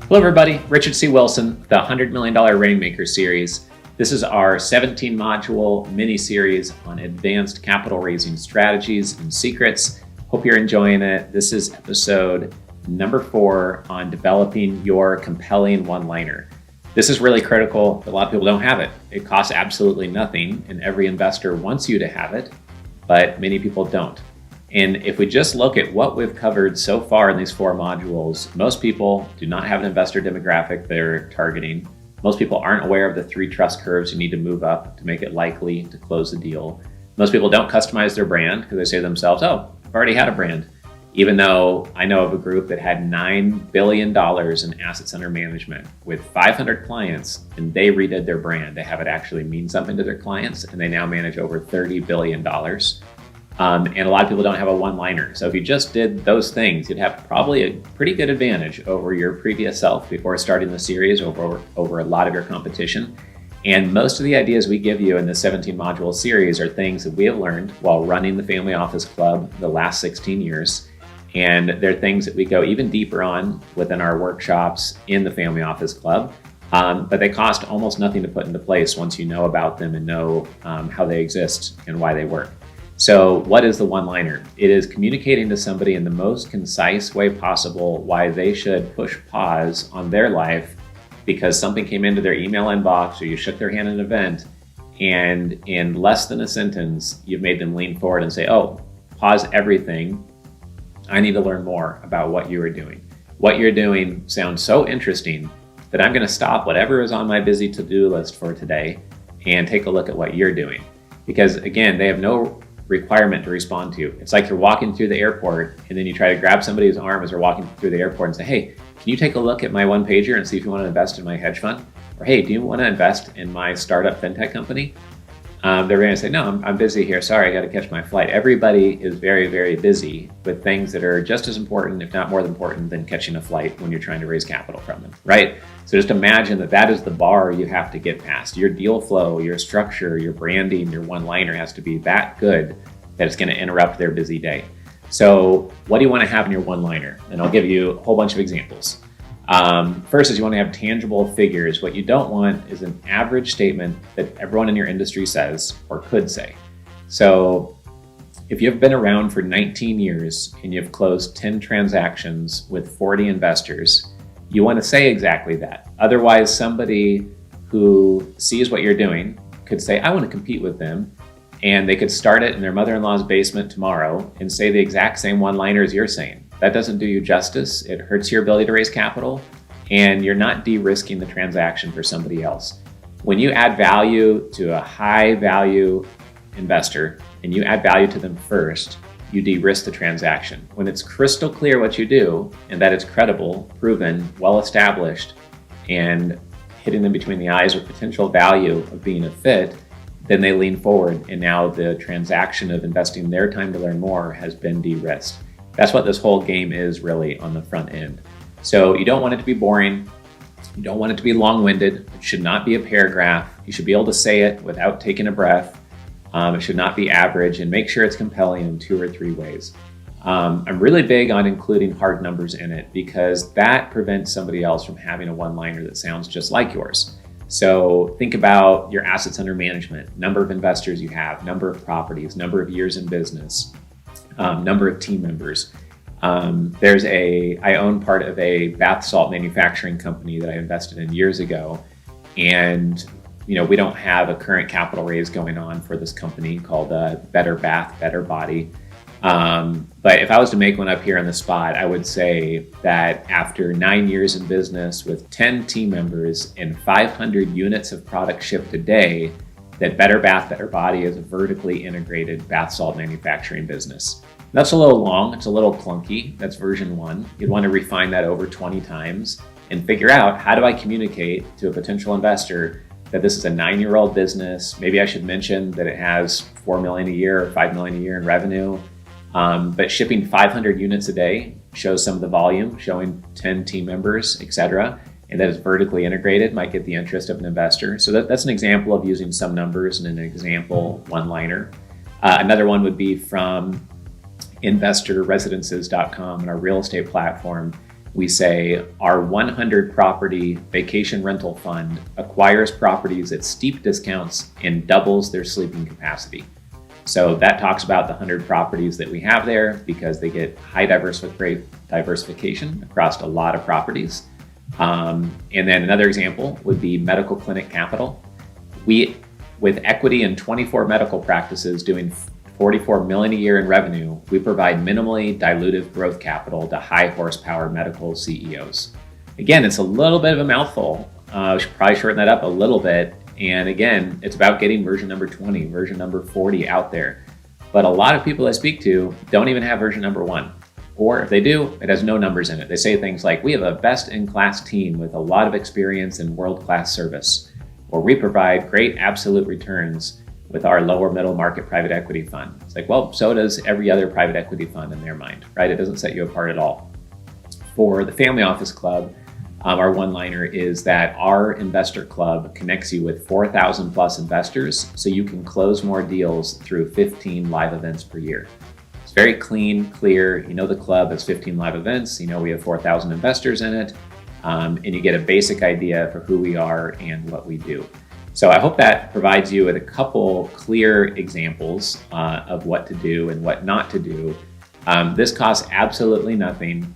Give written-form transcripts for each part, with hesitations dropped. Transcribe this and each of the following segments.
Hello everybody, Richard C. Wilson, the $100 million Rainmaker Series. This is our 17 module mini-series on advanced capital raising strategies and secrets. Hope you're enjoying it. This is episode number 4 on developing your compelling one-liner. This is really critical. A lot of people don't have it. It costs absolutely nothing and every investor wants you to have it, but many people don't. And if we just look at what we've covered so far in these 4 modules, most people do not have an investor demographic they're targeting. Most people aren't aware of the 3 trust curves you need to move up to make it likely to close the deal. Most people don't customize their brand because they say to themselves, oh, I've already had a brand. Even though I know of a group that had $9 billion in assets under management with 500 clients and they redid their brand to have it actually mean something to their clients, and they now manage over $30 billion. And a lot of people don't have a one-liner. So if you just did those things, you'd have probably a pretty good advantage over your previous self before starting the series, over a lot of your competition. And most of the ideas we give you in this 17 module series are things that we have learned while running the Family Office Club the last 16 years. And they're things that we go even deeper on within our workshops in the Family Office Club. But they cost almost nothing to put into place once you know about them and know how they exist and why they work. So what is the one-liner? It is communicating to somebody in the most concise way possible why they should push pause on their life because something came into their email inbox or you shook their hand at an event, and in less than a sentence, you've made them lean forward and say, oh, pause everything. I need to learn more about what you are doing. What you're doing sounds so interesting that I'm going to stop whatever is on my busy to-do list for today and take a look at what you're doing. Because again, they have no requirement to respond to you. It's like you're walking through the airport and then you try to grab somebody's arm as they're walking through the airport and say, hey, can you take a look at my one pager and see if you want to invest in my hedge fund? Or hey, do you want to invest in my startup fintech company? They're going to say, no, I'm busy here. Sorry, I got to catch my flight. Everybody is very, very busy with things that are just as important, if not more important, than catching a flight when you're trying to raise capital from them, right? So just imagine that that is the bar you have to get past. Your deal flow, your structure, your branding, your one-liner has to be that good that it's going to interrupt their busy day. So what do you want to have in your one-liner? And I'll give you a whole bunch of examples. First is you want to have tangible figures. What you don't want is an average statement that everyone in your industry says or could say. So if you've been around for 19 years and you've closed 10 transactions with 40 investors, you want to say exactly that. Otherwise, somebody who sees what you're doing could say, I want to compete with them. And they could start it in their mother-in-law's basement tomorrow and say the exact same one-liner as you're saying. That doesn't do you justice. It hurts your ability to raise capital, and you're not de-risking the transaction for somebody else. When you add value to a high-value investor and you add value to them first, you de-risk the transaction. When it's crystal clear what you do and that it's credible, proven, well-established, and hitting them between the eyes with potential value of being a fit, then they lean forward, and now the transaction of investing their time to learn more has been de-risked. That's what this whole game is really on the front end. So you don't want it to be boring. You don't want it to be long-winded. It should not be a paragraph. You should be able to say it without taking a breath. It should not be average, and make sure it's compelling in 2 or 3 ways. I'm really big on including hard numbers in it because that prevents somebody else from having a one-liner that sounds just like yours. So think about your assets under management, number of investors you have, number of properties, number of years in business, number of team members. I own part of a bath salt manufacturing company that I invested in years ago. And, we don't have a current capital raise going on for this company called Better Bath, Better Body. But if I was to make one up here on the spot, I would say that after 9 years in business with 10 team members and 500 units of product shipped a day, that Better Bath, Better Body is a vertically integrated bath salt manufacturing business. That's a little long, it's a little clunky. That's version 1. You'd want to refine that over 20 times and figure out, how do I communicate to a potential investor that this is a 9-year-old business? Maybe I should mention that it has $4 million a year or $5 million a year in revenue. But shipping 500 units a day shows some of the volume, showing 10 team members, etc. And that is vertically integrated might get the interest of an investor. So that's an example of using some numbers and an example one-liner. Another one would be from investorresidences.com and our real estate platform. we say our 100 property vacation rental fund acquires properties at steep discounts and doubles their sleeping capacity. So that talks about the 100 properties that we have there because they get high diversification across a lot of properties. And then another example would be medical clinic capital. With equity in 24 medical practices doing $44 million a year in revenue, we provide minimally dilutive growth capital to high horsepower medical CEOs. Again, it's a little bit of a mouthful. We should probably shorten that up a little bit. And again, it's about getting version number 20, version number 40 out there. But a lot of people I speak to don't even have version number 1. Or if they do, it has no numbers in it. They say things like, we have a best-in-class team with a lot of experience and world-class service, or we provide great absolute returns with our lower middle market private equity fund. It's like, well, so does every other private equity fund in their mind, right? It doesn't set you apart at all. For the Family Office Club, our one-liner is that our investor club connects you with 4,000 plus investors so you can close more deals through 15 live events per year. It's very clean, clear. You know the club has 15 live events. You know we have 4,000 investors in it. And you get a basic idea for who we are and what we do. So I hope that provides you with a couple clear examples of what to do and what not to do. This costs absolutely nothing.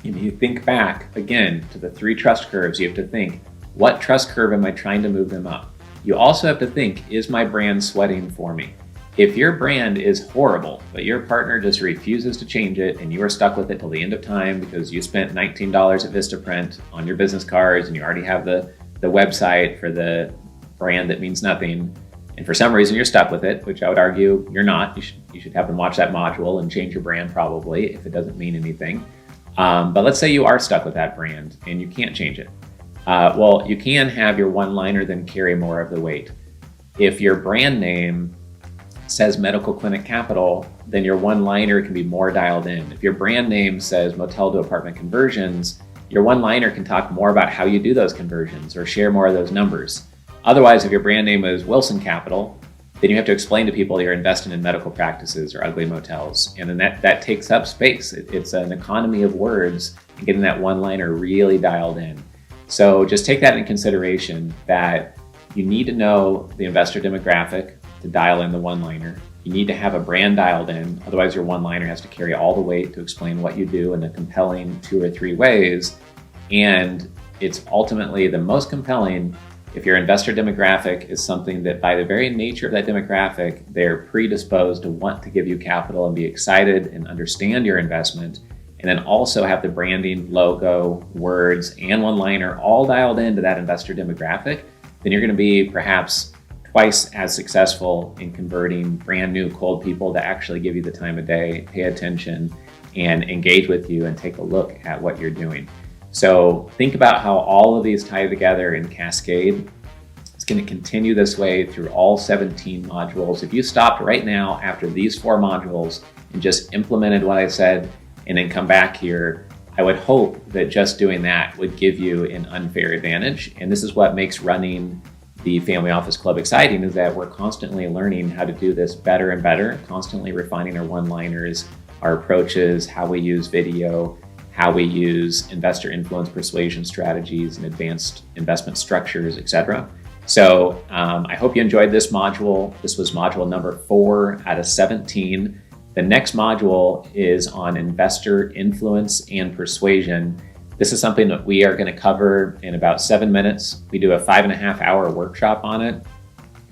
If you think back, again, to the 3 trust curves, you have to think, what trust curve am I trying to move them up? You also have to think, is my brand sweating for me? If your brand is horrible, but your partner just refuses to change it and you are stuck with it till the end of time because you spent $19 at Vistaprint on your business cards and you already have the website for the brand that means nothing, and for some reason you're stuck with it, which I would argue you're not. You should have them watch that module and change your brand probably if it doesn't mean anything. But let's say you are stuck with that brand and you can't change it. Well, you can have your one-liner then carry more of the weight. If your brand name says Medical Clinic Capital, then your one-liner can be more dialed in. If your brand name says Motel to Apartment Conversions, your one-liner can talk more about how you do those conversions or share more of those numbers. Otherwise, if your brand name is Wilson Capital, then you have to explain to people you're investing in medical practices or ugly motels. And then that takes up space. It's an economy of words and getting that one-liner really dialed in. So just take that into consideration that you need to know the investor demographic to dial in the one-liner. You need to have a brand dialed in. Otherwise, your one-liner has to carry all the weight to explain what you do in a compelling 2 or 3 ways. And it's ultimately the most compelling if your investor demographic is something that by the very nature of that demographic, they're predisposed to want to give you capital and be excited and understand your investment, and then also have the branding, logo, words, and one-liner all dialed into that investor demographic, then you're going to be perhaps twice as successful in converting brand new cold people to actually give you the time of day, pay attention, and engage with you and take a look at what you're doing. So think about how all of these tie together in cascade. It's going to continue this way through all 17 modules. If you stopped right now after these 4 modules and just implemented what I said and then come back here, I would hope that just doing that would give you an unfair advantage. And this is what makes running the Family Office Club exciting, is that we're constantly learning how to do this better and better, constantly refining our one-liners, our approaches, how we use video, how we use investor influence persuasion strategies and advanced investment structures, etc. So I hope you enjoyed this module. This was module number 4 out of 17. The next module is on investor influence and persuasion. This is something that we are going to cover in about 7 minutes. We do a 5.5 hour workshop on it.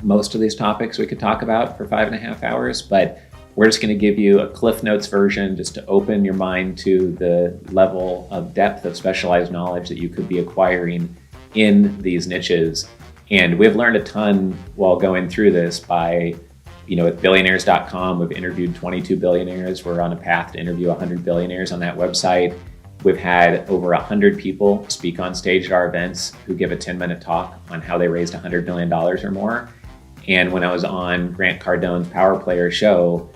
Most of these topics we could talk about for 5.5 hours, but we're just going to give you a Cliff Notes version just to open your mind to the level of depth of specialized knowledge that you could be acquiring in these niches. And we've learned a ton while going through this by, with billionaires.com, we've interviewed 22 billionaires. We're on a path to interview 100 billionaires on that website. We've had over 100 people speak on stage at our events who give a 10-minute talk on how they raised $100 million or more. And when I was on Grant Cardone's Power Player show,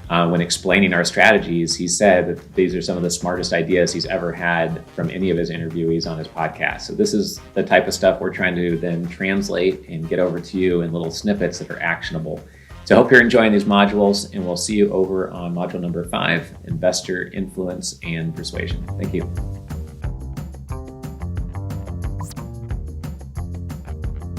when explaining our strategies, he said that these are some of the smartest ideas he's ever had from any of his interviewees on his podcast. So this is the type of stuff we're trying to then translate and get over to you in little snippets that are actionable. So I hope you're enjoying these modules, and we'll see you over on module number 5, Investor Influence and Persuasion. Thank you.